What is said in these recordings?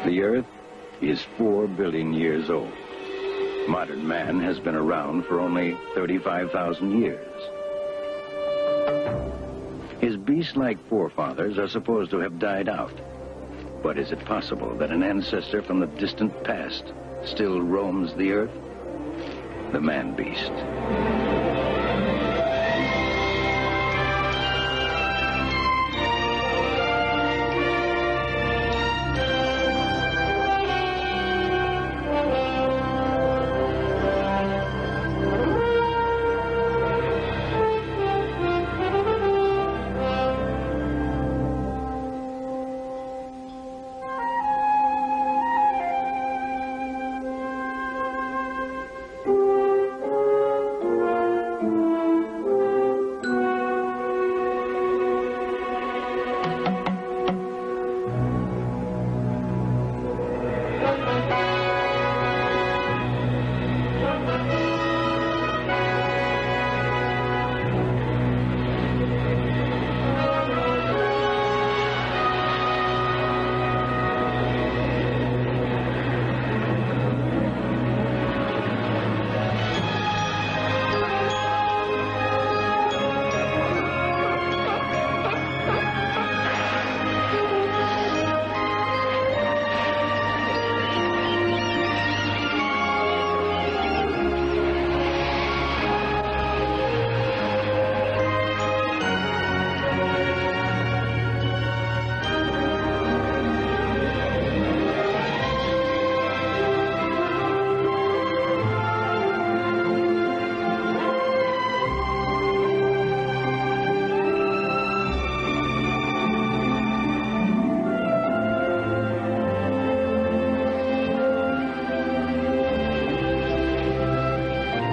The Earth is 4 billion years old. Modern man has been around for only 35,000 years. His beast-like forefathers are supposed to have died out. But is it possible that an ancestor from the distant past still roams the Earth? The Manbeast.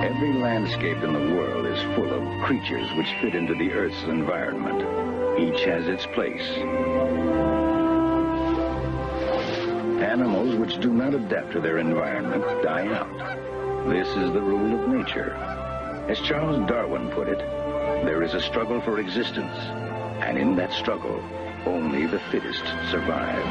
Every landscape in the world is full of creatures which fit into the Earth's environment. Each has its place. Animals which do not adapt to their environment die out. This is the rule of nature. As Charles Darwin put it, there is a struggle for existence, and in that struggle, only the fittest survive.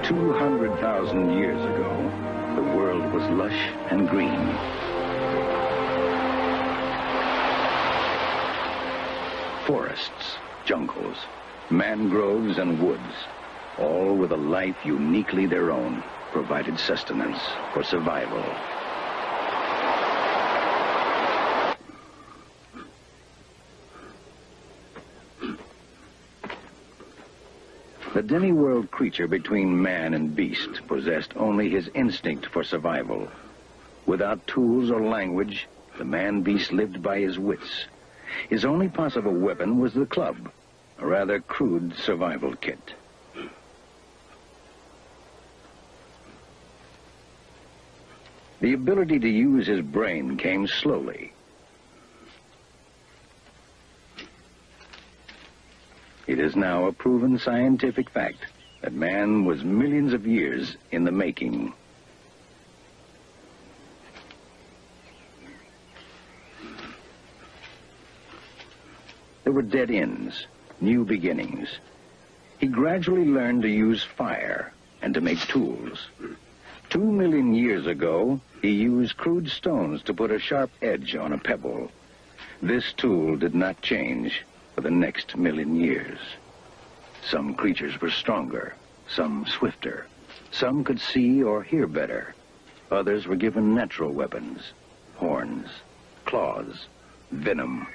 200,000 years ago, the world was lush and green. Forests, jungles, mangroves, and woods, all with a life uniquely their own, provided sustenance for survival. The demi-world creature between man and beast possessed only his instinct for survival. Without tools or language, the man-beast lived by his wits. His only possible weapon was the club, a rather crude survival kit. The ability to use his brain came slowly. It is now a proven scientific fact that man was millions of years in the making. There were dead ends, new beginnings. He gradually learned to use fire and to make tools. 2 million years ago, he used crude stones to put a sharp edge on a pebble. This tool did not change for the next million years. Some creatures were stronger, some swifter. Some could see or hear better. Others were given natural weapons, horns, claws, venom.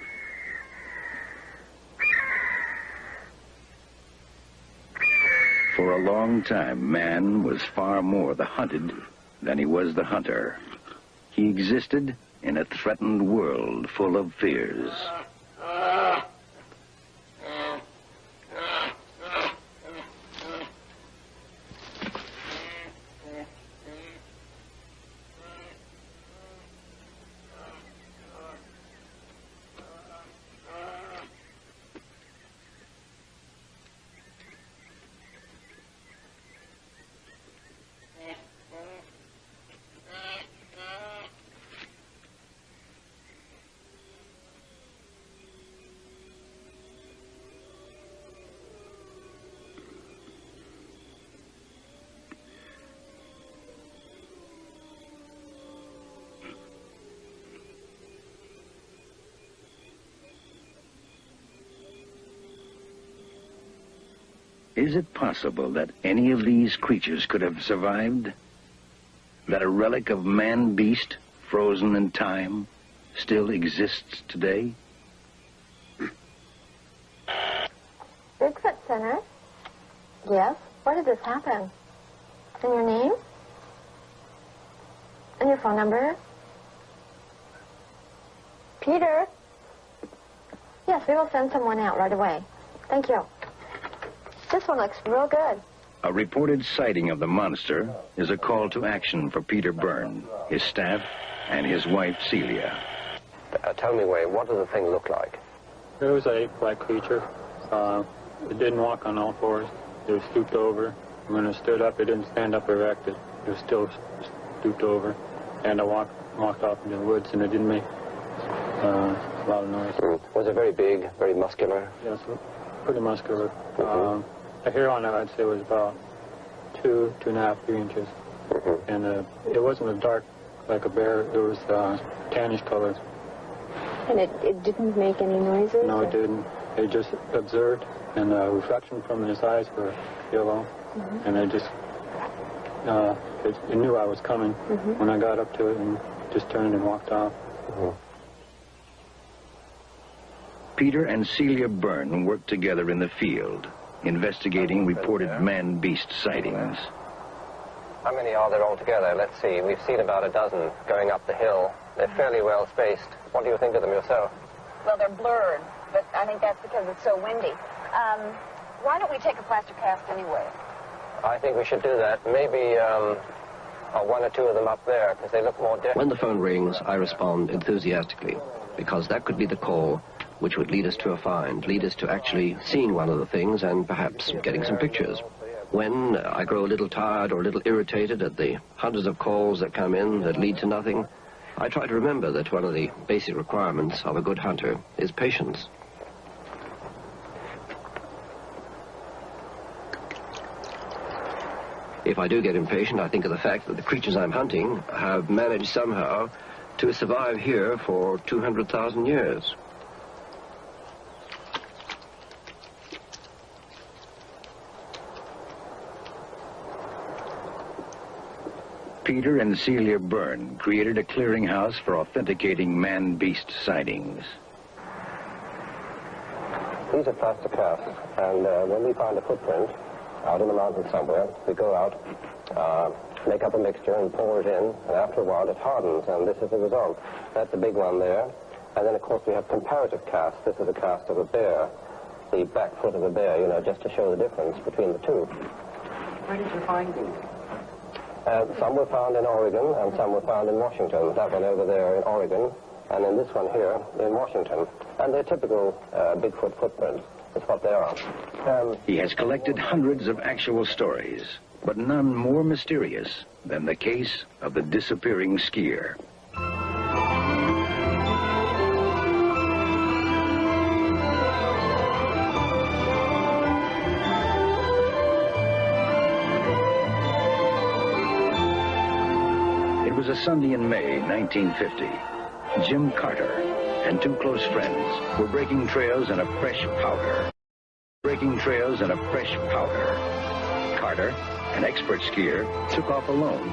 For a long time, man was far more the hunted than he was the hunter. He existed in a threatened world full of fears. Is it possible that any of these creatures could have survived? That a relic of Manbeast, frozen in time, still exists today? Bigfoot Center? Yes? Where did this happen? And your name? And your phone number? Peter? Yes, we will send someone out right away. Thank you. This one looks real good. A reported sighting of the monster is a call to action for Peter Byrne, his staff, and his wife, Celia. Tell me, Wayne, what does the thing look like? It was an ape-like creature. It didn't walk on all fours. It was stooped over. When it stood up, it didn't stand up erect. It was still stooped over. And I walked off into the woods, and it didn't make a lot of noise. Was it very big, very muscular? Yes, pretty muscular. The hair on it, I'd say, was about 2.5, 3 inches. And it wasn't a dark like a bear. It was tannish color. And it didn't make any noises? No, it didn't. It just observed, and the reflection from his eyes were yellow. And it just, it knew I was coming when I got up to it and just turned and walked off. Peter and Celia Byrne worked together in the field, investigating reported man-beast sightings. How many are there altogether? Let's see. We've seen about a dozen going up the hill. They're fairly well spaced. What do you think of them yourself? Well, they're blurred, but I think that's because it's so windy. Why don't we take a plaster cast anyway? I think we should do that. Maybe one or two of them up there, because they look more definite. When the phone rings, I respond enthusiastically, because that could be the call which would lead us to a find, lead us to actually seeing one of the things and perhaps getting some pictures. When I grow a little tired or a little irritated at the hundreds of calls that come in that lead to nothing, I try to remember that one of the basic requirements of a good hunter is patience. If I do get impatient, I think of the fact that the creatures I'm hunting have managed somehow to survive here for 200,000 years. Peter and Celia Byrne created a clearinghouse for authenticating man-beast sightings. These are plaster casts, and when we find a footprint out in the mountains somewhere, we go out, make up a mixture and pour it in, and after a while it hardens, and this is the result. That's a big one there. And then, of course, we have comparative casts. This is a cast of a bear, the back foot of a bear, you know, just to show the difference between the two. Where did you find these? Some were found in Oregon, and some were found in Washington. That one over there in Oregon, and then this one here in Washington. And they're typical Bigfoot footprints. That's what they are. He has collected hundreds of actual stories, but none more mysterious than the case of the disappearing skier. It was a Sunday in May, 1950. Jim Carter and two close friends were breaking trails in a fresh powder. Carter, an expert skier, took off alone.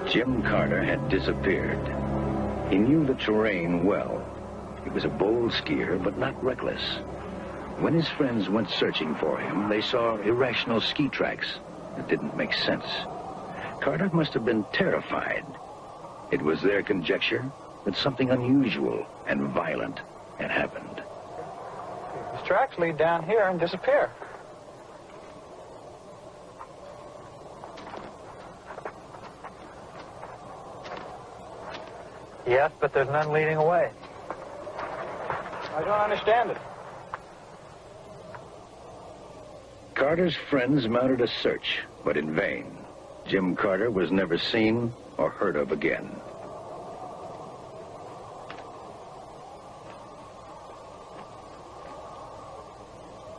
Jim Carter had disappeared. He knew the terrain well. He was a bold skier, but not reckless. When his friends went searching for him, they saw irrational ski tracks that didn't make sense. Carter must have been terrified. It was their conjecture that something unusual and violent had happened. These tracks lead down here and disappear. Yes, but there's none leading away. I don't understand it. Carter's friends mounted a search, but in vain. Jim Carter was never seen or heard of again.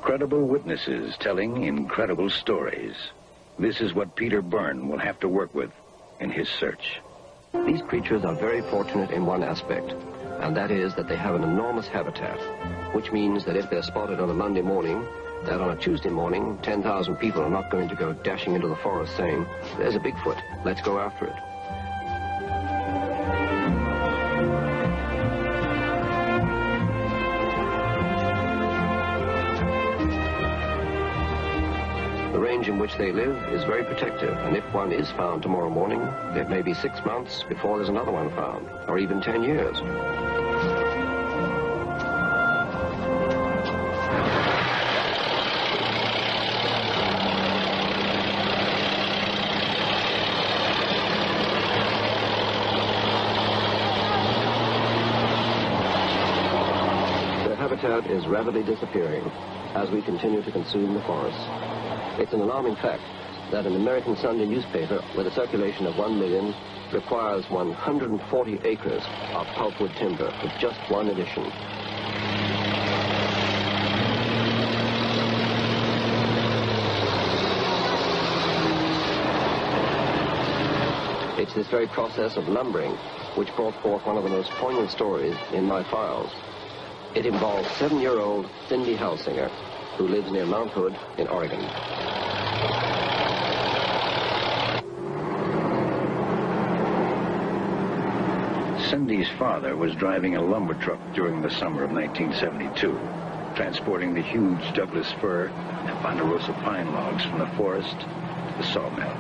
Credible witnesses telling incredible stories. This is what Peter Byrne will have to work with in his search. These creatures are very fortunate in one aspect, and that is that they have an enormous habitat, which means that if they're spotted on a Monday morning, that on a Tuesday morning, 10,000 people are not going to go dashing into the forest saying, "There's a Bigfoot, let's go after it." The range in which they live is very protective, and if one is found tomorrow morning, it may be 6 months before there's another one found, or even 10 years. Their habitat is rapidly disappearing as we continue to consume the forests. It's an alarming fact that an American Sunday newspaper with a circulation of 1 million requires 140 acres of pulpwood timber with just one edition. It's this very process of lumbering which brought forth one of the most poignant stories in my files. It involves 7-year-old Cindy Halsinger, who lives near Mount Hood in Oregon. Cindy's father was driving a lumber truck during the summer of 1972, transporting the huge Douglas fir and ponderosa pine logs from the forest to the sawmill.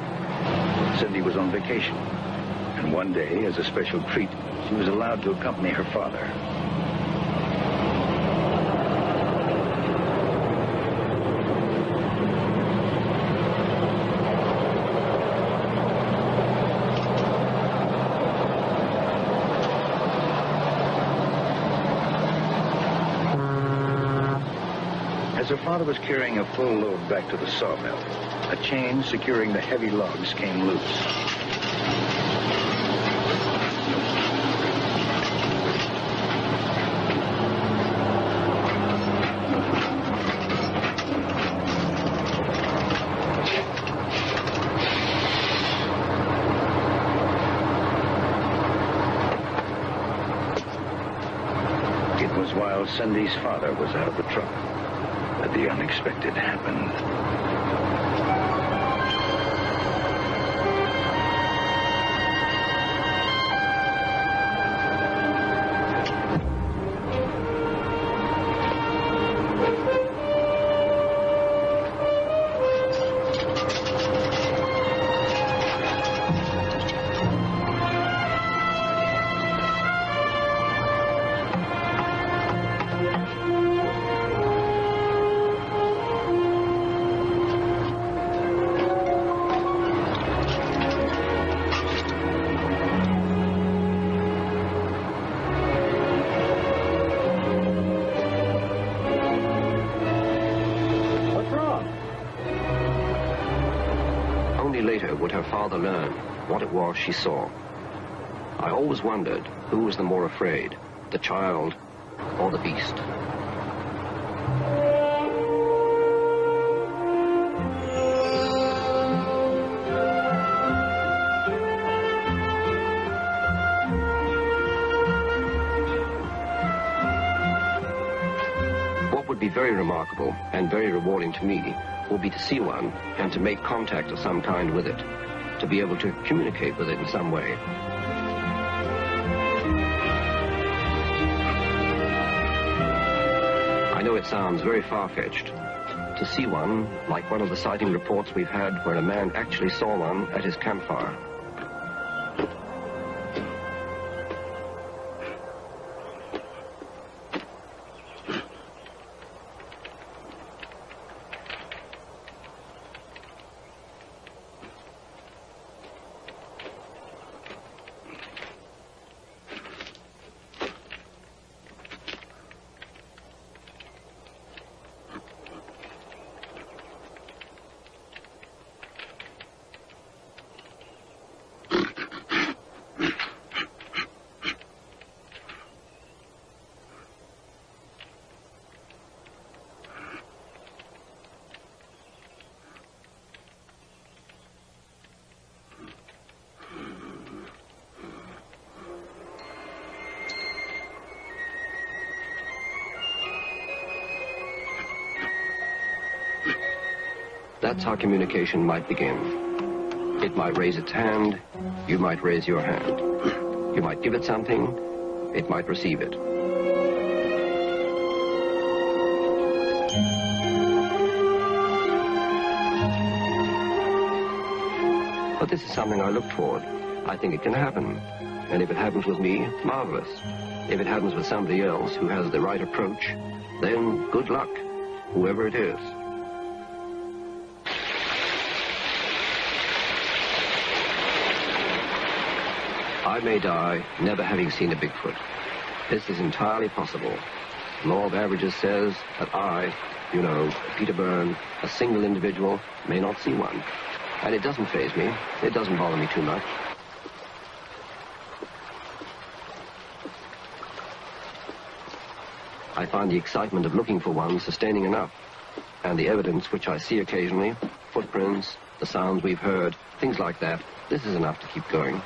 Cindy was on vacation, and one day, as a special treat, she was allowed to accompany her father. As her father was carrying a full load back to the sawmill, a chain securing the heavy logs came loose. It was while Cindy's father was out of the truck that the unexpected happened. Later would her father learn what it was she saw. I always wondered who was the more afraid, the child or the beast. What would be very remarkable and very rewarding to me will be to see one and to make contact of some kind with it. to be able to communicate with it in some way. I know it sounds very far-fetched to see one, like one of the sighting reports we've had where a man actually saw one at his campfire. That's how communication might begin. It might raise its hand, you might raise your hand. You might give it something, it might receive it. But this is something I look toward. I think it can happen. And if it happens with me, marvelous. If it happens with somebody else who has the right approach, then good luck, whoever it is. I may die never having seen a Bigfoot. This is entirely possible. The law of averages says that I, you know, Peter Byrne, a single individual, may not see one. And it doesn't faze me. It doesn't bother me too much. I find the excitement of looking for one sustaining enough. And the evidence which I see occasionally, footprints, the sounds we've heard, things like that, this is enough to keep going.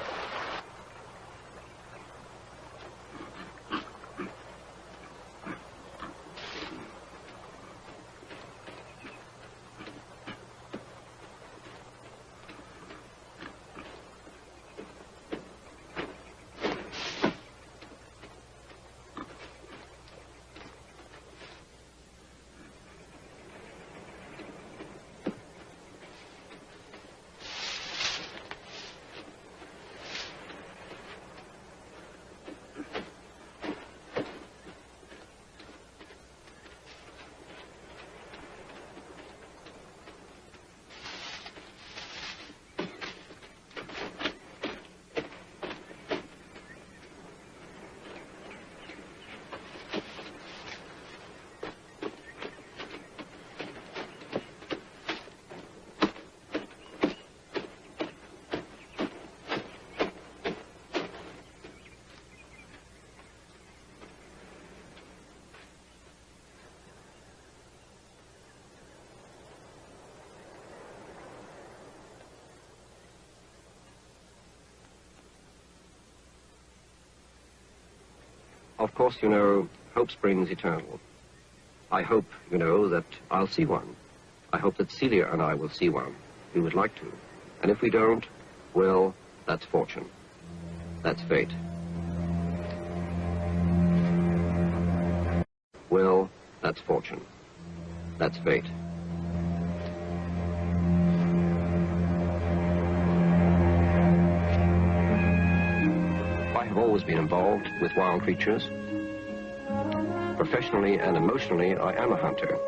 Of course, you know, hope springs eternal. I hope, you know, that I'll see one. I hope that Celia and I will see one. We would like to. And if we don't, well, that's fortune. That's fate. Well, that's fortune. That's fate. I have always been involved with wild creatures. Professionally and emotionally, I am a hunter.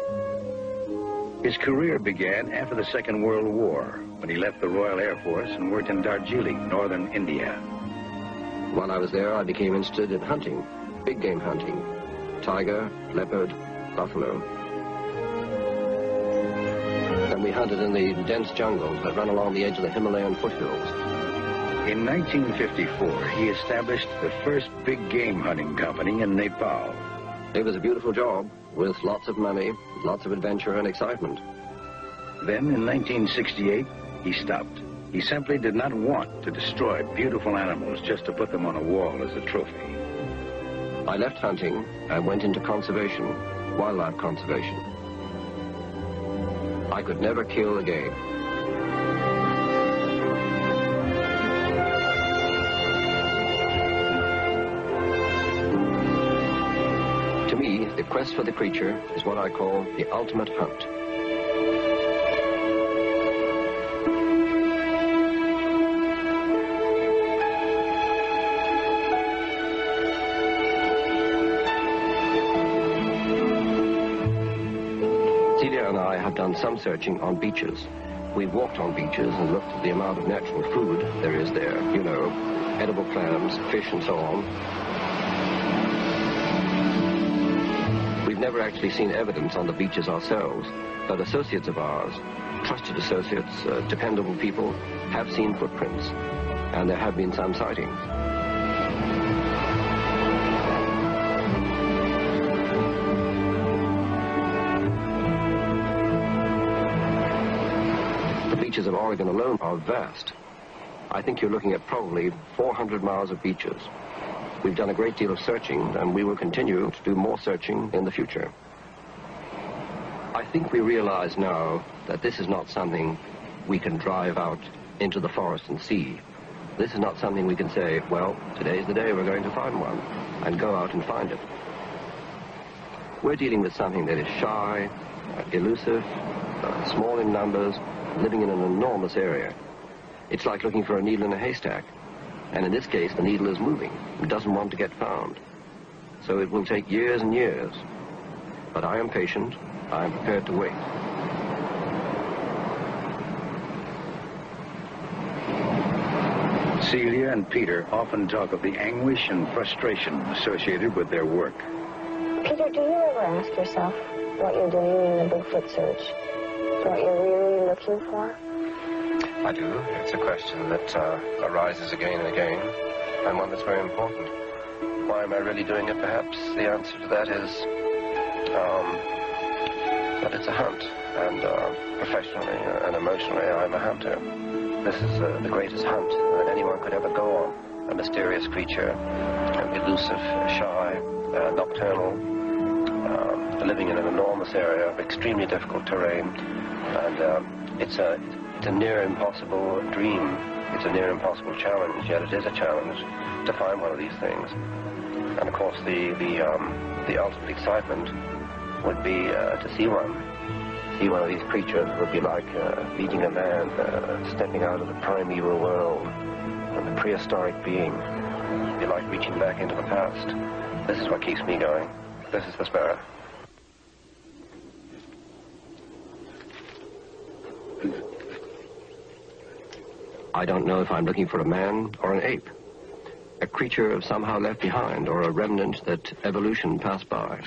His career began after the Second World War, when he left the Royal Air Force and worked in Darjeeling, northern India. While I was there, I became interested in hunting, big game hunting, tiger, leopard, buffalo. And we hunted in the dense jungles that run along the edge of the Himalayan foothills. In 1954, he established the first big game hunting company in Nepal. It was a beautiful job, with lots of money, lots of adventure and excitement. Then, in 1968, he stopped. He simply did not want to destroy beautiful animals just to put them on a wall as a trophy. I left hunting and went into conservation, wildlife conservation. I could never kill a game. quest for the creature is what I call the ultimate hunt. Celia and I have done some searching on beaches. We've walked on beaches and looked at the amount of natural food there is there, you know, edible clams, fish, and so on. We've never actually seen evidence on the beaches ourselves, but associates of ours, trusted associates, dependable people, have seen footprints, and there have been some sightings. The beaches of Oregon alone are vast. I think you're looking at probably 400 miles of beaches. We've done a great deal of searching, and we will continue to do more searching in the future. I think we realize now that this is not something we can drive out into the forest and see. This is not something we can say, well, today's the day we're going to find one, and go out and find it. We're dealing with something that is shy, elusive, small in numbers, living in an enormous area. It's like looking for a needle in a haystack. And in this case, the needle is moving. It doesn't want to get found. So it will take years and years. But I am patient. I am prepared to wait. Celia and Peter often talk of the anguish and frustration associated with their work. Peter, do you ever ask yourself what you're doing in the Bigfoot search? What you're really looking for? I do. It's a question that arises again and again, and one that's very important. Why am I really doing it? Perhaps the answer to that is that it's a hunt, and professionally and emotionally, I'm a hunter. This is the greatest hunt that anyone could ever go on. A mysterious creature, elusive, shy, nocturnal, living in an enormous area of extremely difficult terrain, and it's a near impossible dream. It's a near impossible challenge, yet it is a challenge to find one of these things. And of course, the ultimate excitement would be to see one. See one of these creatures would be like meeting a man stepping out of the primeval world, and a prehistoric being. It'd be like reaching back into the past. This is what keeps me going. This is the spirit. I don't know if I'm looking for a man or an ape, a creature somehow left behind, or a remnant that evolution passed by.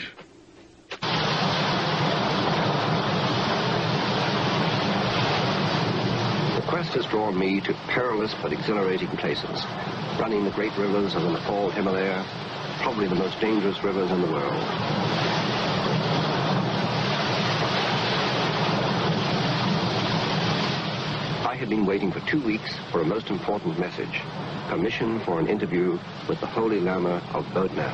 The quest has drawn me to perilous but exhilarating places, running the great rivers of the Nepal Himalaya, probably the most dangerous rivers in the world. I had been waiting for 2 weeks for a most important message, permission for an interview with the Holy Lama of Bodna.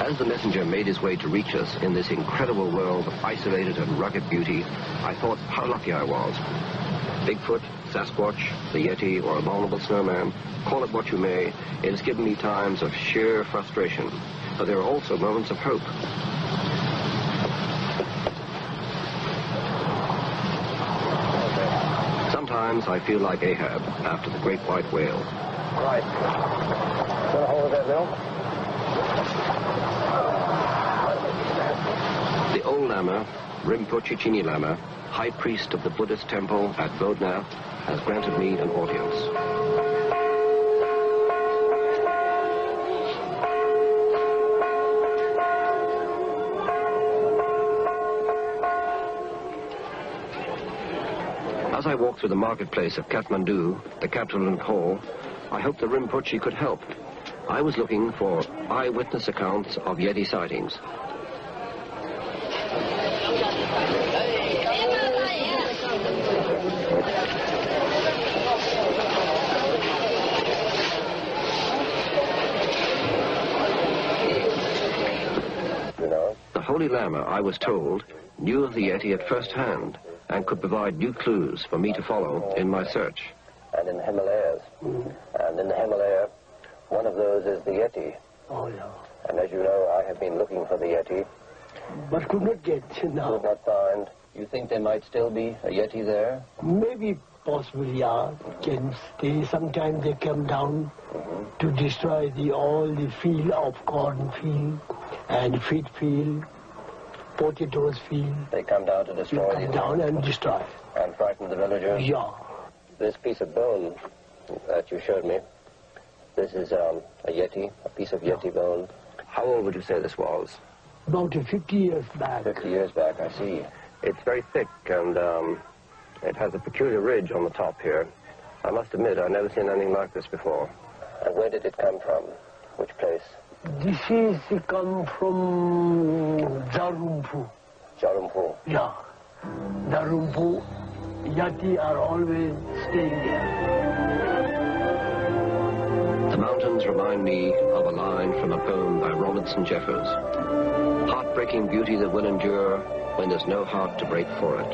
As the messenger made his way to reach us in this incredible world of isolated and rugged beauty, I thought how lucky I was. Bigfoot, Sasquatch, the Yeti, or abominable snowman, call it what you may, it has given me times of sheer frustration, but there are also moments of hope. Sometimes I feel like Ahab after the great white whale. Right. Got a hold of that, Bill? The old Lama, Rinpoche Chini Lama, high priest of the Buddhist temple at Bodna, has granted me an audience. As I walked through the marketplace of Kathmandu, the capital of Nepal, I hoped the Rinpoche could help. I was looking for eyewitness accounts of Yeti sightings. The Holy Lama, I was told, knew of the Yeti at first hand, and could provide new clues for me to follow in my search. And in the Himalayas. And in the Himalaya, one of those is the Yeti. Oh, yeah. And as you know, I have been looking for the Yeti. But could not get, no. Could not find. You think there might still be a Yeti there? Maybe, possibly, yeah. Can stay. Sometimes they come down to destroy all the field of cornfield and wheat field, potatoes field. They come down to destroy They come down and destroy. And frighten the villagers? Yeah. This piece of bone that you showed me, this is a Yeti, a piece of Yeti bone. How old would you say this was? About 50 years back. 50 years back, I see. It's very thick, and it has a peculiar ridge on the top here. I must admit, I've never seen anything like this before. And where did it come from? Which place? This is come from Jarumpu. Jarumpu. Yeah. Jarumpu. Yeti are always staying there. The mountains remind me of a line from a poem by Robertson Jeffers. Heartbreaking beauty that will endure when there's no heart to break for it.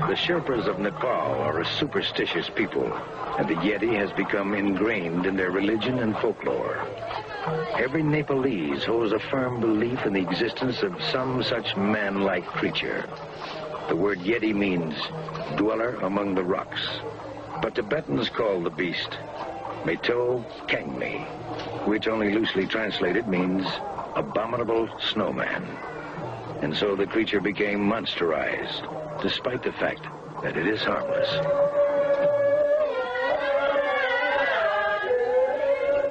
The Sherpas of Nepal are a superstitious people, and the Yeti has become ingrained in their religion and folklore. Every Nepalese holds a firm belief in the existence of some such man-like creature. The word Yeti means dweller among the rocks, but Tibetans call the beast Meto Kangmi, which only loosely translated means abominable snowman. And so the creature became monsterized, despite the fact that it is harmless.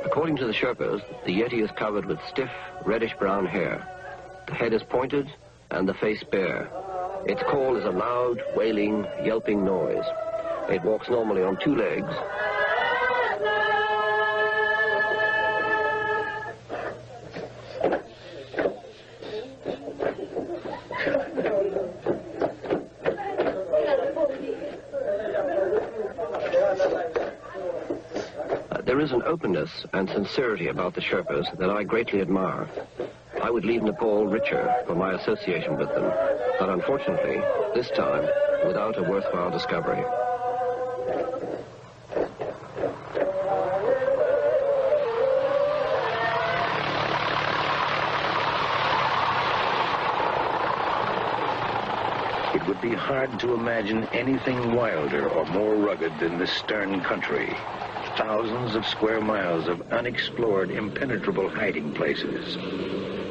According to the Sherpas, the Yeti is covered with stiff, reddish-brown hair. The head is pointed and the face bare. Its call is a loud, wailing, yelping noise. It walks normally on two legs. There is an openness and sincerity about the Sherpas that I greatly admire. I would leave Nepal richer for my association with them, but unfortunately, this time, without a worthwhile discovery. It would be hard to imagine anything wilder or more rugged than this stern country. Thousands of square miles of unexplored, impenetrable hiding places.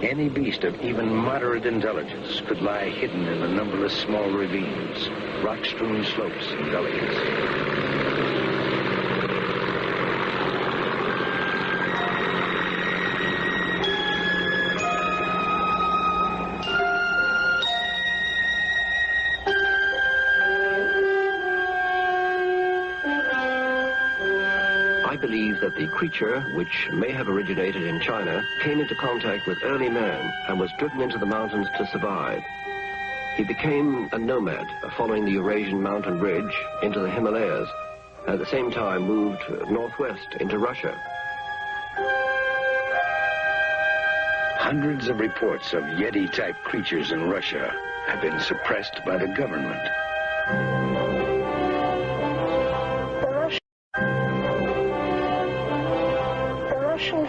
Any beast of even moderate intelligence could lie hidden in the numberless small ravines, rock-strewn slopes, and gullies. I believe that the creature, which may have originated in China, came into contact with early man and was driven into the mountains to survive. He became a nomad, following the Eurasian mountain ridge into the Himalayas, and at the same time moved northwest into Russia. Hundreds of reports of Yeti-type creatures in Russia have been suppressed by the government.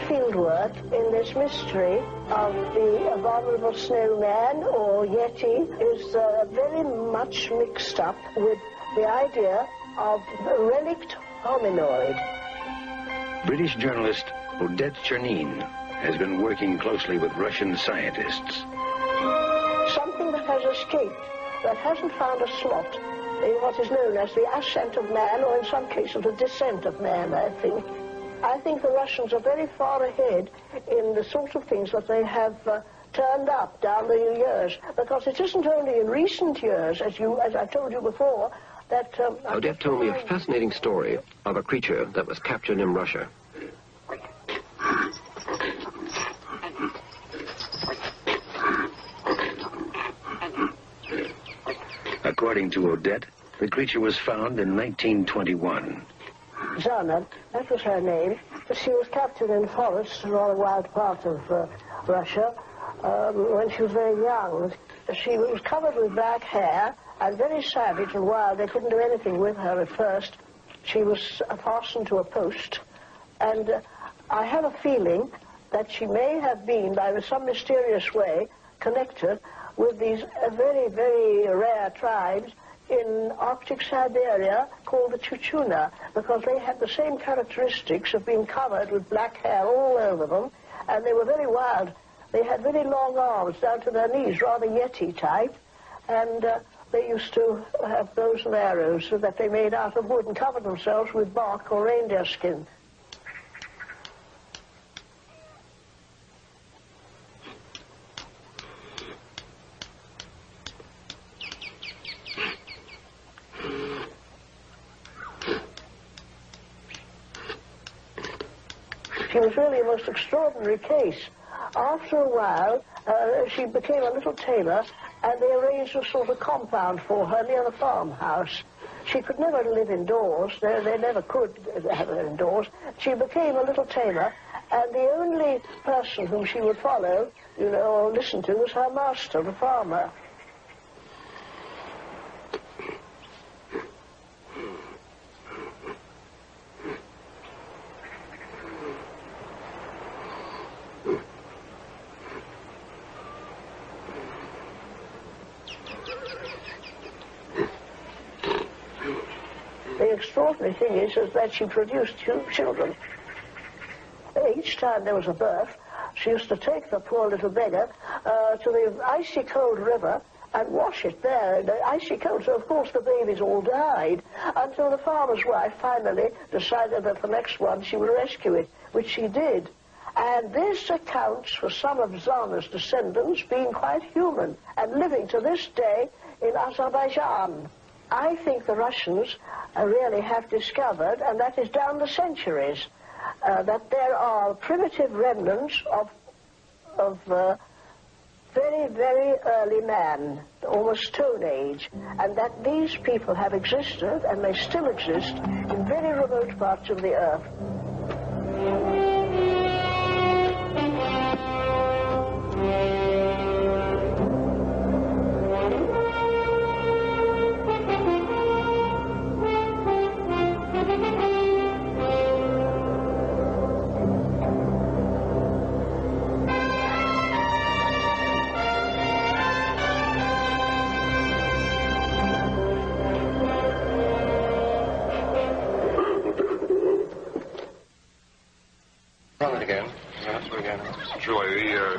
Fieldwork in this mystery of the abominable snowman or Yeti is very much mixed up with the idea of the relict hominoid. British journalist Odette Chernin has been working closely with Russian scientists. Something that has escaped, that hasn't found a slot in what is known as the ascent of man, or in some cases the descent of man, I think. I think the Russians are very far ahead in the sort of things that they have turned up down the years, because it isn't only in recent years, as I told you before, that... Odette told me a fascinating story of a creature that was captured in Russia. According to Odette, the creature was found in 1921. Zana, that was her name. She was captured in forests, a rather wild part of Russia, when she was very young. She was covered with black hair and very savage and wild. They couldn't do anything with her at first. She was fastened to a post, and I have a feeling that she may have been, by some mysterious way, connected with these very, very rare tribes in Arctic Siberia called the Chuchuna, because they had the same characteristics of being covered with black hair all over them, and they were very wild. They had very long arms down to their knees, rather Yeti type, and they used to have bows and arrows that they made out of wood and covered themselves with bark or reindeer skin. She was really a most extraordinary case. After a while, she became a little tailor, and they arranged a sort of compound for her near the farmhouse. She could never live indoors. They never could have her indoors. She became a little tailor, and the only person whom she would follow, you know, or listen to was her master, the farmer. The extraordinary thing is that she produced two children. Each time there was a birth, she used to take the poor little beggar to the icy cold river and wash it there. The icy cold, so of course the babies all died, until the farmer's wife finally decided that the next one she would rescue it, which she did. And this accounts for some of Zana's descendants being quite human and living to this day in Azerbaijan. I think the Russians really have discovered, and that is down the centuries, that there are primitive remnants of very, very early man, almost Stone Age, and that these people have existed, and they still exist, in very remote parts of the earth.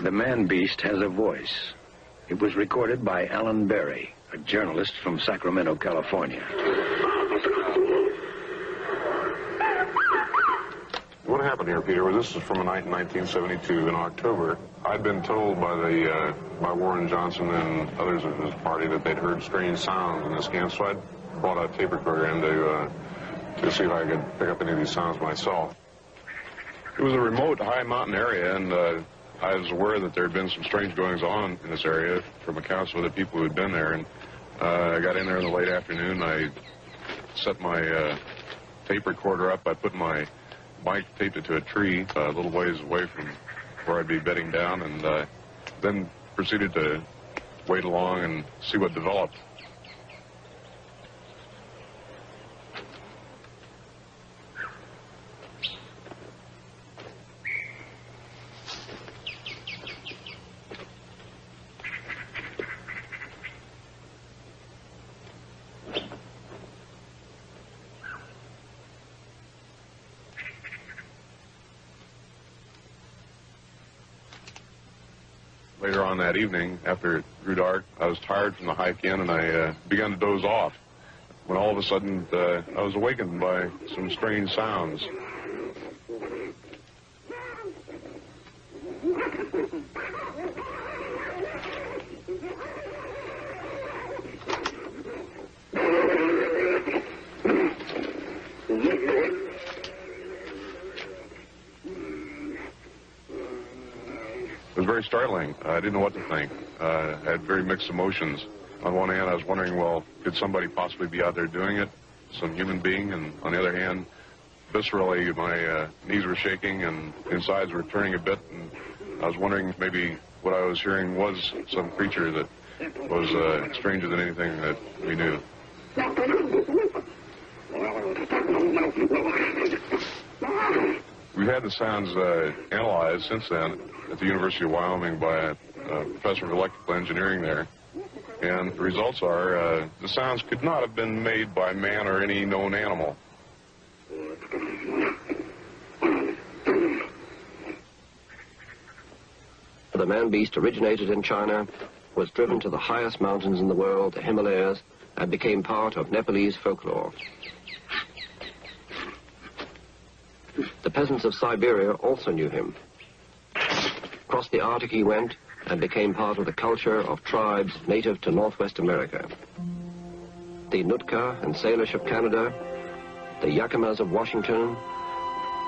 The Manbeast has a voice. It was recorded by Alan Berry, a journalist from Sacramento, California. What happened here, Peter, was this is from a night in 1972 in October. I'd been told by Warren Johnson and others of his party that they'd heard strange sounds in this camp, so I brought a tape recorder in to see if I could pick up any of these sounds myself. It was a remote, high mountain area, and I was aware that there had been some strange goings-on in this area from accounts of other people who had been there, and I got in there in the late afternoon. I set my tape recorder up. I put my mic, taped it to a tree a little ways away from where I'd be bedding down, and then proceeded to wait along and see what developed. Later on that evening, after it grew dark, I was tired from the hike in, and I began to doze off, when all of a sudden I was awakened by some strange sounds. It was very startling. I didn't know what to think. I had very mixed emotions. On one hand, I was wondering, well, could somebody possibly be out there doing it, some human being? And on the other hand, viscerally, my knees were shaking and insides were turning a bit, and I was wondering maybe what I was hearing was some creature that was stranger than anything that we knew. We've had the sounds analyzed since then at the University of Wyoming by a professor of electrical engineering there. And the results are the sounds could not have been made by man or any known animal. The Manbeast originated in China, was driven to the highest mountains in the world, the Himalayas, and became part of Nepalese folklore. The peasants of Siberia also knew him. Across the Arctic he went and became part of the culture of tribes native to Northwest America. The Nootka and Salish of Canada, the Yakimas of Washington,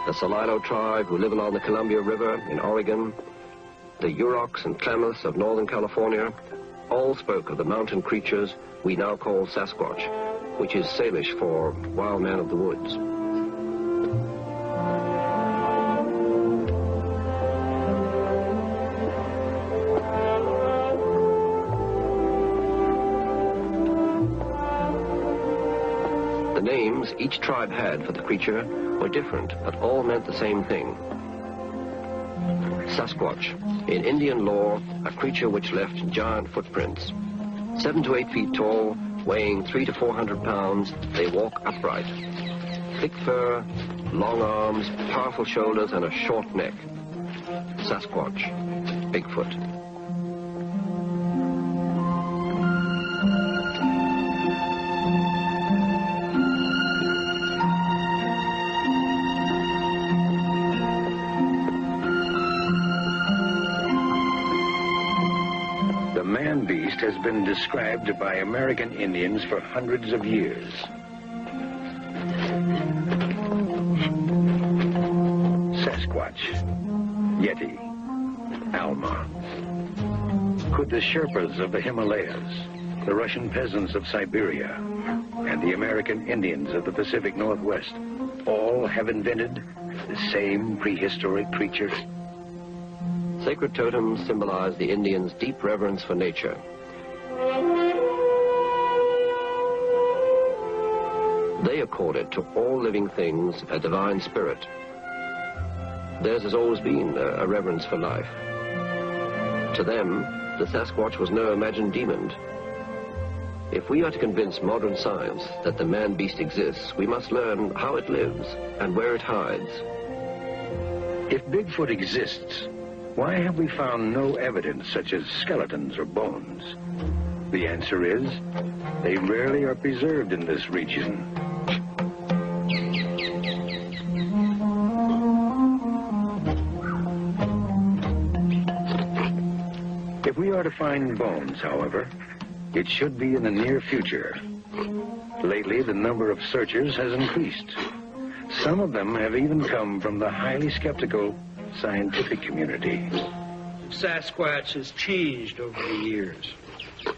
the Salilo tribe who live along the Columbia River in Oregon, the Yuroks and Klamaths of Northern California, all spoke of the mountain creatures we now call Sasquatch, which is Salish for wild man of the woods. The names each tribe had for the creature were different, but all meant the same thing. Sasquatch, in Indian lore, a creature which left giant footprints. 7 to 8 feet tall, weighing 300 to 400 pounds, they walk upright. Thick fur, long arms, powerful shoulders, and a short neck. Sasquatch, Bigfoot. The Manbeast has been described by American Indians for hundreds of years. Sasquatch, Yeti, Alma. Could the Sherpas of the Himalayas, the Russian peasants of Siberia, and the American Indians of the Pacific Northwest all have invented the same prehistoric creature? Sacred totems symbolize the Indians' deep reverence for nature. They accorded to all living things a divine spirit. Theirs has always been a reverence for life. To them, the Sasquatch was no imagined demon. If we are to convince modern science that the man-beast exists, we must learn how it lives and where it hides. If Bigfoot exists, why have we found no evidence such as skeletons or bones? The answer is, they rarely are preserved in this region. If we are to find bones, however, it should be in the near future. Lately, the number of searchers has increased. Some of them have even come from the highly skeptical scientific community. Sasquatch has changed over the years.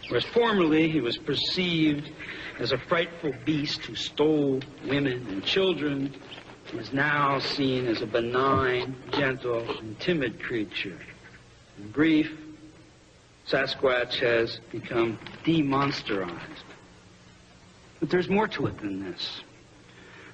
Whereas formerly he was perceived as a frightful beast who stole women and children, he is now seen as a benign, gentle, and timid creature. In brief, Sasquatch has become demonsterized. But there's more to it than this.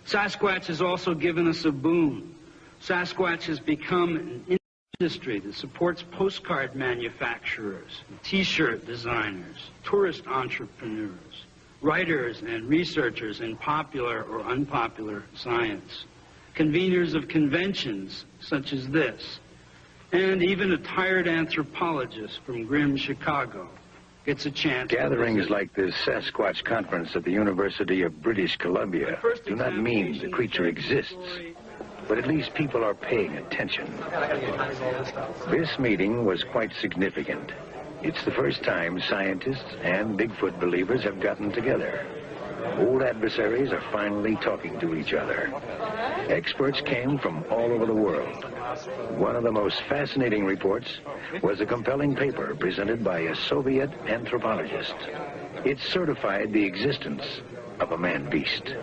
Sasquatch has also given us a boon. Sasquatch has become an industry that supports postcard manufacturers, T-shirt designers, tourist entrepreneurs, writers and researchers in popular or unpopular science, conveners of conventions such as this, and even a tired anthropologist from grim Chicago gets a chance. Gatherings like this Sasquatch conference at the University of British Columbia do not mean the creature exists, but at least people are paying attention. This meeting was quite significant. It's the first time scientists and Bigfoot believers have gotten together. Old adversaries are finally talking to each other. Experts came from all over the world. One of the most fascinating reports was a compelling paper presented by a Soviet anthropologist. It certified the existence of a man-beast.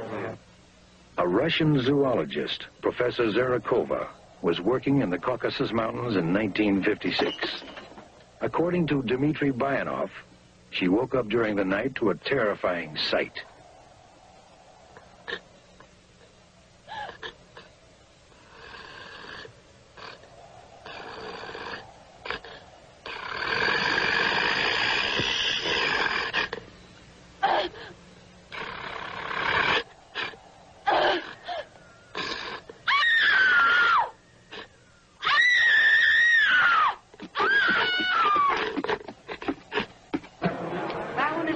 A Russian zoologist, Professor Zarakova, was working in the Caucasus Mountains in 1956. According to Dmitry Bayanov, she woke up during the night to a terrifying sight.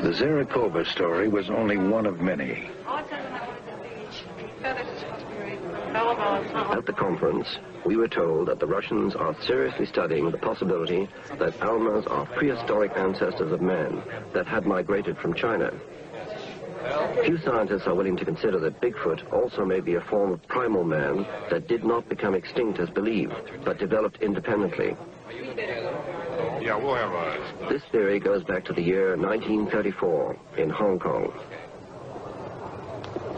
The Zarakova story was only one of many. At the conference, we were told that the Russians are seriously studying the possibility that Almas are prehistoric ancestors of man that had migrated from China. Few scientists are willing to consider that Bigfoot also may be a form of primal man that did not become extinct as believed, but developed independently. Yeah, we'll have a... This theory goes back to the year 1934 in Hong Kong.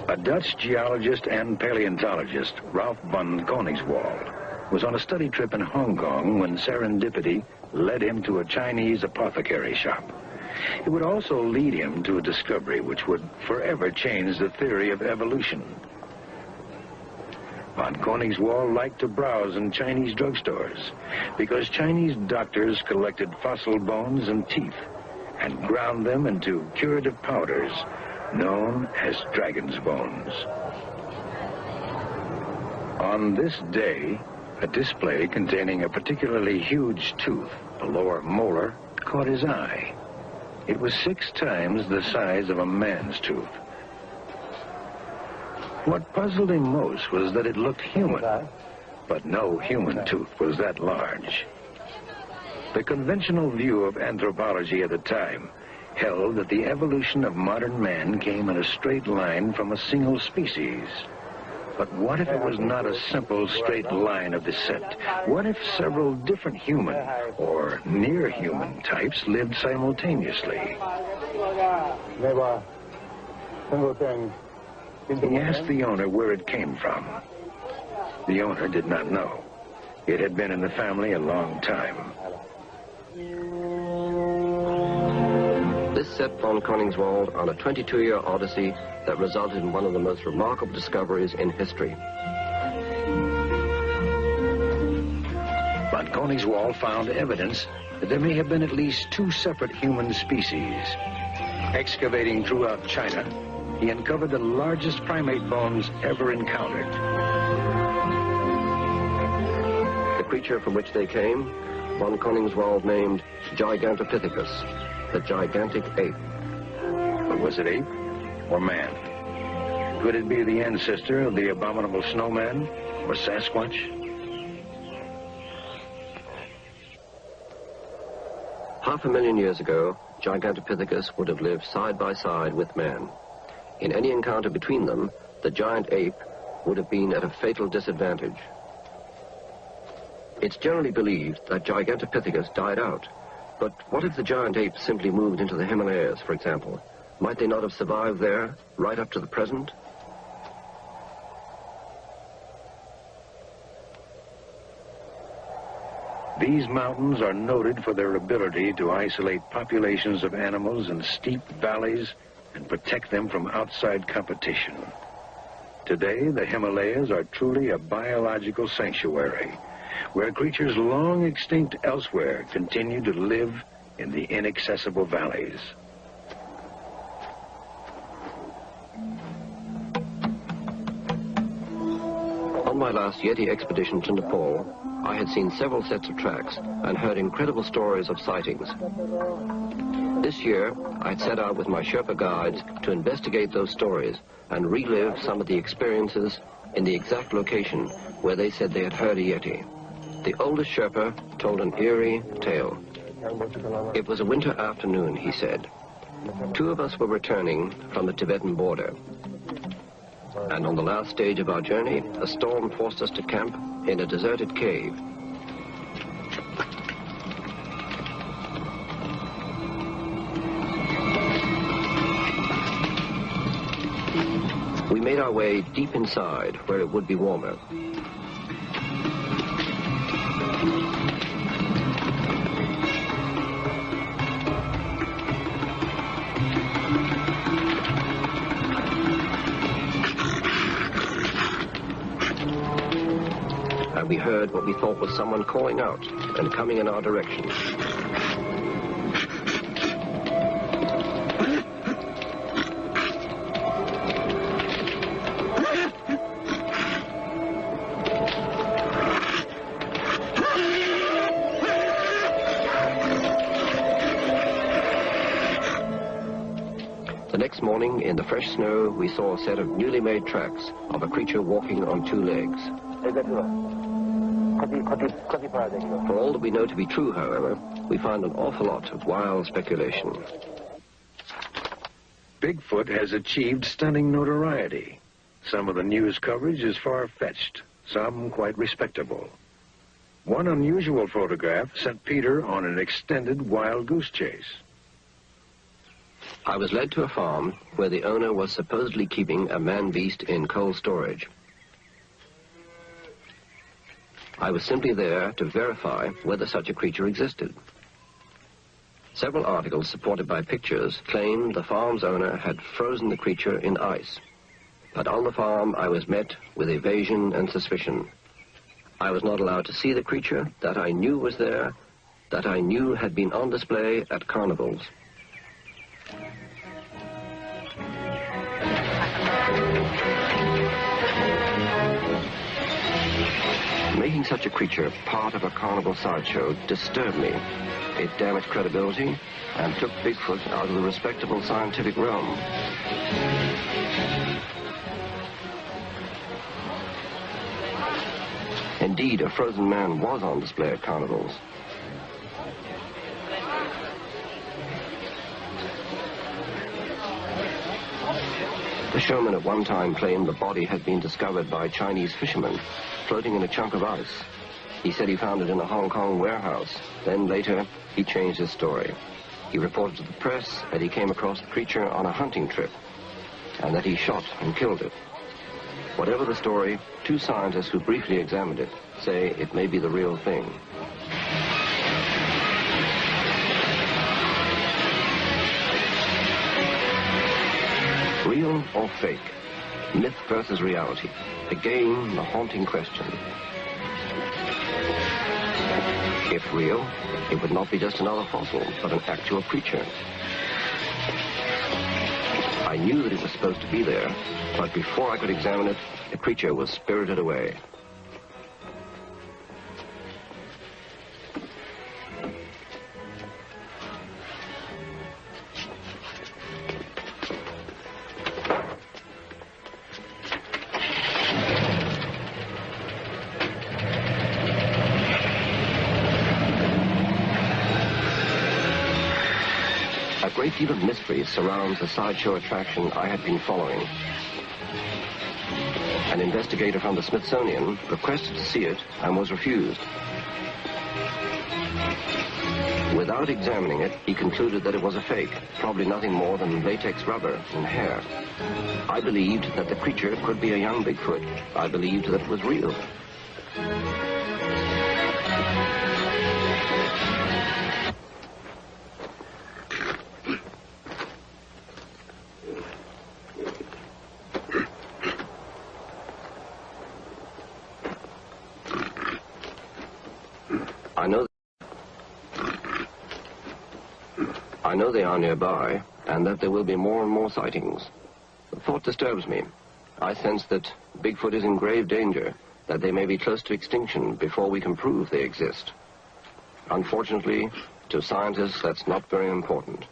A Dutch geologist and paleontologist, Ralph von Koningswald, was on a study trip in Hong Kong when serendipity led him to a Chinese apothecary shop. It would also lead him to a discovery which would forever change the theory of evolution. Von Koningswald liked to browse in Chinese drugstores because Chinese doctors collected fossil bones and teeth and ground them into curative powders known as dragon's bones. On this day, a display containing a particularly huge tooth, a lower molar, caught his eye. It was 6 times the size of a man's tooth. What puzzled him most was that it looked human, but no human tooth was that large. The conventional view of anthropology at the time held that the evolution of modern man came in a straight line from a single species. But what if it was not a simple straight line of descent? What if several different human or near-human types lived simultaneously? He asked the owner where it came from. The owner did not know. It had been in the family a long time. This set von Koningswald on a 22-year odyssey that resulted in one of the most remarkable discoveries in history. Von Koningswald found evidence that there may have been at least 2 separate human species. Excavating throughout China, he uncovered the largest primate bones ever encountered. The creature from which they came, von Koningswald named Gigantopithecus, the gigantic ape. But was it ape or man? Could it be the ancestor of the abominable snowman or Sasquatch? Half a million years ago, Gigantopithecus would have lived side by side with man. In any encounter between them, the giant ape would have been at a fatal disadvantage. It's generally believed that Gigantopithecus died out. But what if the giant ape simply moved into the Himalayas, for example? Might they not have survived there right up to the present? These mountains are noted for their ability to isolate populations of animals in steep valleys and protect them from outside competition. Today, the Himalayas are truly a biological sanctuary, where creatures long extinct elsewhere continue to live in the inaccessible valleys. On my last Yeti expedition to Nepal, I had seen several sets of tracks and heard incredible stories of sightings. This year, I had set out with my Sherpa guides to investigate those stories and relive some of the experiences in the exact location where they said they had heard a Yeti. The oldest Sherpa told an eerie tale. It was a winter afternoon, he said. 2 of us were returning from the Tibetan border. And on the last stage of our journey, a storm forced us to camp in a deserted cave. We made our way deep inside where it would be warmer. heard what we thought was someone calling out and coming in our direction. The next morning, in the fresh snow, we saw a set of newly made tracks of a creature walking on two legs. For all that we know to be true, however, we find an awful lot of wild speculation. Bigfoot has achieved stunning notoriety. Some of the news coverage is far-fetched, some quite respectable. One unusual photograph sent Peter on an extended wild goose chase. I was led to a farm where the owner was supposedly keeping a man-beast in cold storage. I was simply there to verify whether such a creature existed. Several articles supported by pictures claimed the farm's owner had frozen the creature in ice. But on the farm, I was met with evasion and suspicion. I was not allowed to see the creature that I knew was there, that I knew had been on display at carnivals. Making such a creature part of a carnival sideshow disturbed me. It damaged credibility and took Bigfoot out of the respectable scientific realm. Indeed, a frozen man was on display at carnivals. The showman at one time claimed the body had been discovered by Chinese fishermen floating in a chunk of ice. He said he found it in a Hong Kong warehouse. Then later, he changed his story. He reported to the press that he came across the creature on a hunting trip and that he shot and killed it. Whatever the story, two scientists who briefly examined it say it may be the real thing. Real or fake? Myth versus reality. Again, the haunting question. If real, it would not be just another fossil, but an actual creature. I knew that it was supposed to be there, but before I could examine it, the creature was spirited away. A great deal of mystery surrounds the sideshow attraction I had been following. An investigator from the Smithsonian requested to see it and was refused. Without examining it, he concluded that it was a fake, probably nothing more than latex rubber and hair. I believed that the creature could be a young Bigfoot. I believed that it was real. I know they are nearby, and that there will be more and more sightings. The thought disturbs me. I sense that Bigfoot is in grave danger, that they may be close to extinction before we can prove they exist. Unfortunately, to scientists, that's not very important.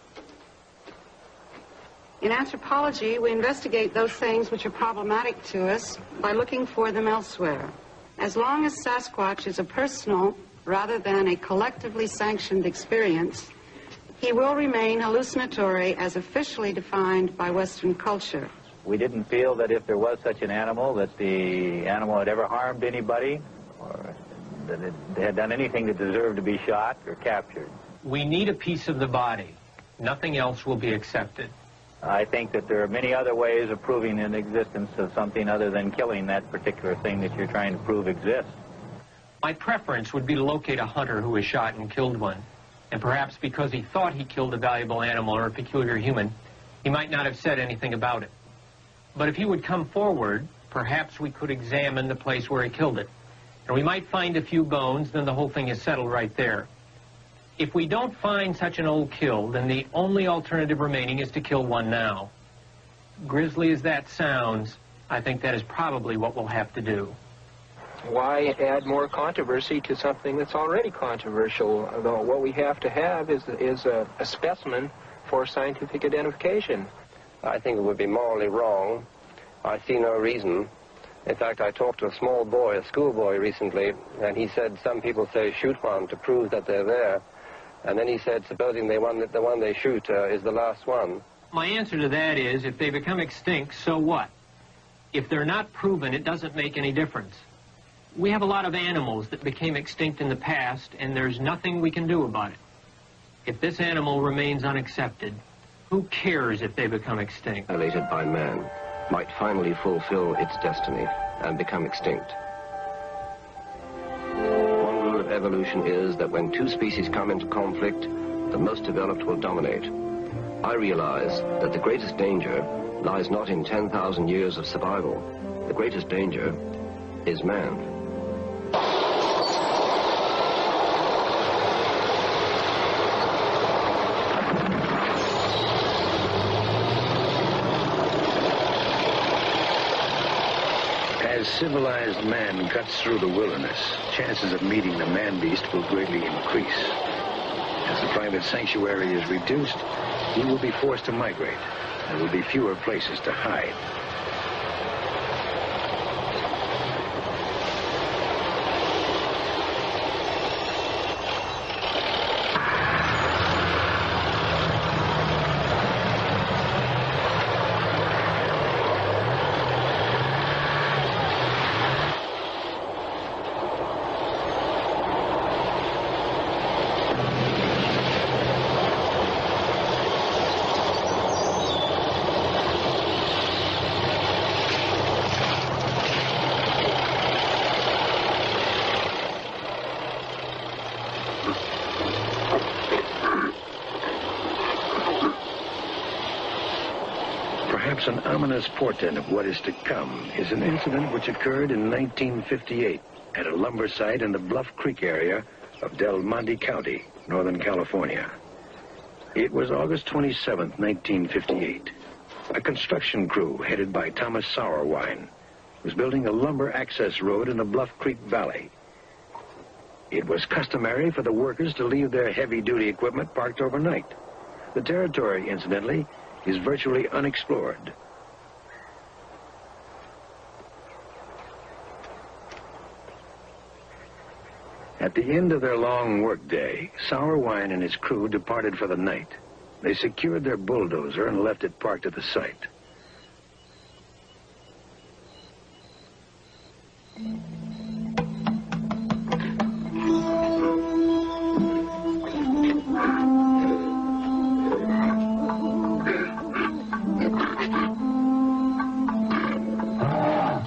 In anthropology, we investigate those things which are problematic to us by looking for them elsewhere. As long as Sasquatch is a personal rather than a collectively sanctioned experience, he will remain hallucinatory as officially defined by Western culture. We didn't feel that if there was such an animal, that the animal had ever harmed anybody, or that it had done anything that deserved to be shot or captured. We need a piece of the body. Nothing else will be accepted. I think that there are many other ways of proving an existence of something other than killing that particular thing that you're trying to prove exists. My preference would be to locate a hunter who was shot and killed one. And perhaps because he thought he killed a valuable animal or a peculiar human, he might not have said anything about it. But if he would come forward, perhaps we could examine the place where he killed it. And we might find a few bones, then the whole thing is settled right there. If we don't find such an old kill, then the only alternative remaining is to kill one now. Grisly as that sounds, I think that is probably what we'll have to do. Why add more controversy to something that's already controversial? Although what we have to have is a specimen for scientific identification. I think it would be morally wrong. I see no reason. In fact, I talked to a small boy, a schoolboy recently, and he said some people say shoot one to prove that they're there. And then he said, supposing the one they shoot is the last one. My answer to that is, if they become extinct, so what? If they're not proven, it doesn't make any difference. We have a lot of animals that became extinct in the past, and there's nothing we can do about it. If this animal remains unaccepted, who cares if they become extinct? Violated by man, might finally fulfill its destiny and become extinct. One rule of evolution is that when two species come into conflict, the most developed will dominate. I realize that the greatest danger lies not in 10,000 years of survival. The greatest danger is man. As civilized man cuts through the wilderness, chances of meeting the Manbeast will greatly increase. As the private sanctuary is reduced, he will be forced to migrate. There will be fewer places to hide. Perhaps an ominous portent of what is to come is an incident which occurred in 1958 at a lumber site in the Bluff Creek area of Del Monte County, Northern California. It was August 27, 1958. A construction crew headed by Thomas Sauerwein was building a lumber access road in the Bluff Creek Valley. It was customary for the workers to leave their heavy-duty equipment parked overnight. The territory, incidentally, is virtually unexplored. At the end of their long workday, Sauerwein and his crew departed for the night. They secured their bulldozer and left it parked at the site.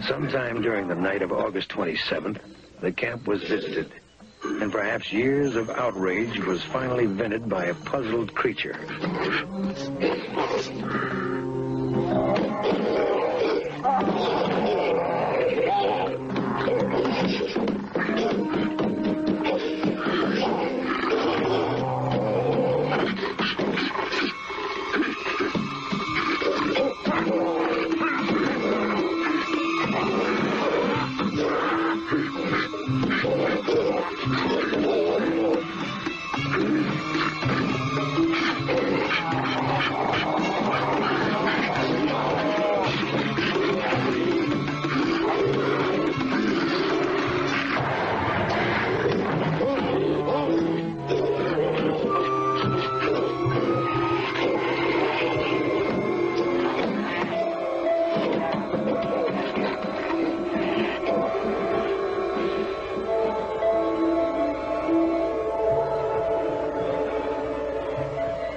Sometime during the night of August 27th, the camp was visited, and perhaps years of outrage was finally vented by a puzzled creature.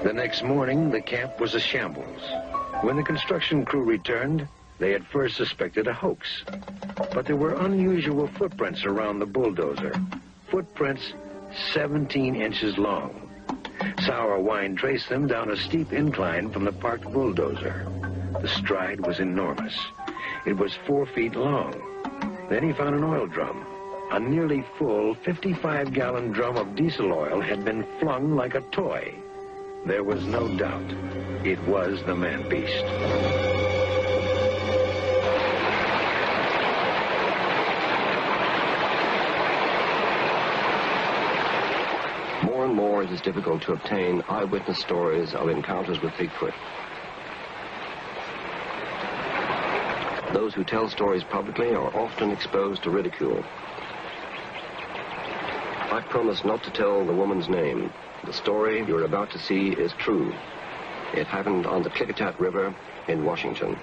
The next morning, the camp was a shambles. When the construction crew returned, they at first suspected a hoax. But there were unusual footprints around the bulldozer. Footprints 17 inches long. Sauerwein traced them down a steep incline from the parked bulldozer. The stride was enormous. It was 4 feet long. Then he found an oil drum. A nearly full 55-gallon drum of diesel oil had been flung like a toy. There was no doubt. It was the Manbeast. More and more it is difficult to obtain eyewitness stories of encounters with Bigfoot. Those who tell stories publicly are often exposed to ridicule. I promise not to tell the woman's name. The story you're about to see is true. It happened on the Klickitat River in Washington.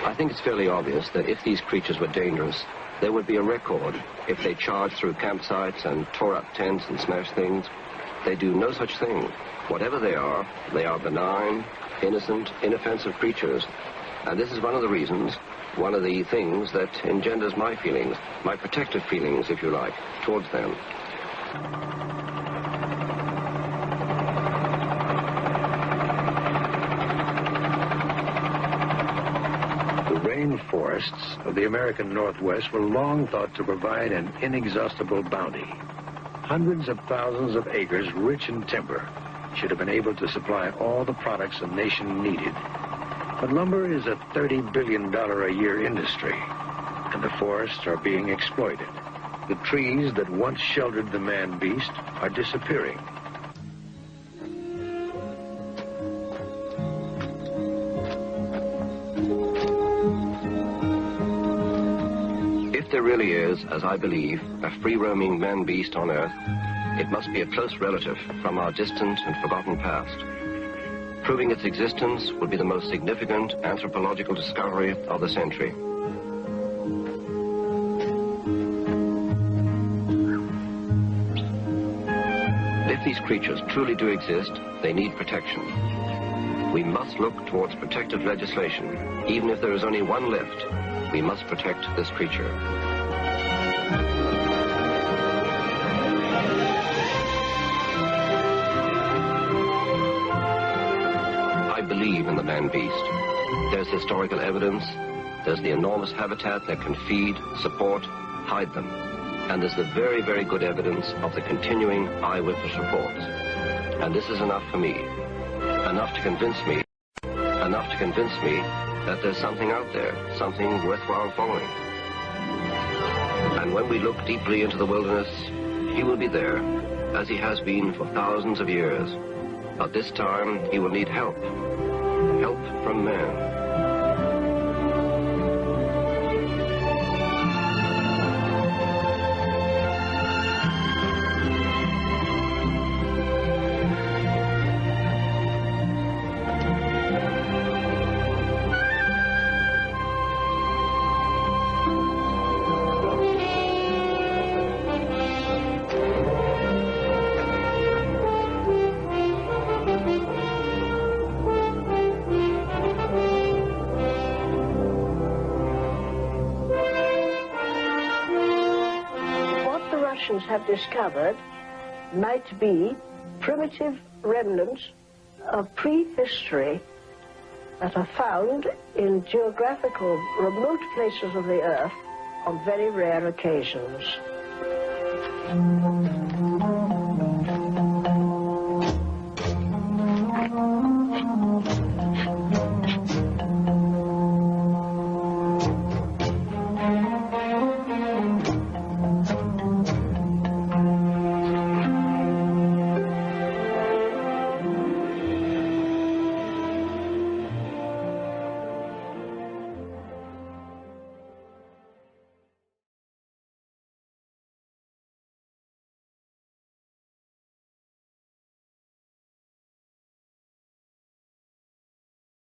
I think it's fairly obvious that if these creatures were dangerous, there would be a record if they charged through campsites and tore up tents and smashed things. They do no such thing. Whatever they are benign, innocent, inoffensive creatures. And this is one of the reasons, one of the things that engenders my feelings, my protective feelings, if you like, towards them. Forests of the American Northwest were long thought to provide an inexhaustible bounty. Hundreds of thousands of acres rich in timber should have been able to supply all the products a nation needed. But lumber is a $30 billion a year industry, and the forests are being exploited. The trees that once sheltered the Manbeast are disappearing. If there really is, as I believe, a free-roaming Manbeast on Earth, it must be a close relative from our distant and forgotten past. Proving its existence would be the most significant anthropological discovery of the century. If these creatures truly do exist, they need protection. We must look towards protective legislation. Even if there is only one left, we must protect this creature. I believe in the Manbeast. There's historical evidence. There's the enormous habitat that can feed, support, hide them. And there's the very, very good evidence of the continuing eyewitness reports. And this is enough for me. Enough to convince me that there's something out there, something worthwhile following. And when we look deeply into the wilderness, he will be there, as he has been for thousands of years. But this time, he will need help. Help from man. Have discovered might be primitive remnants of prehistory that are found in geographical remote places of the earth on very rare occasions. Bye.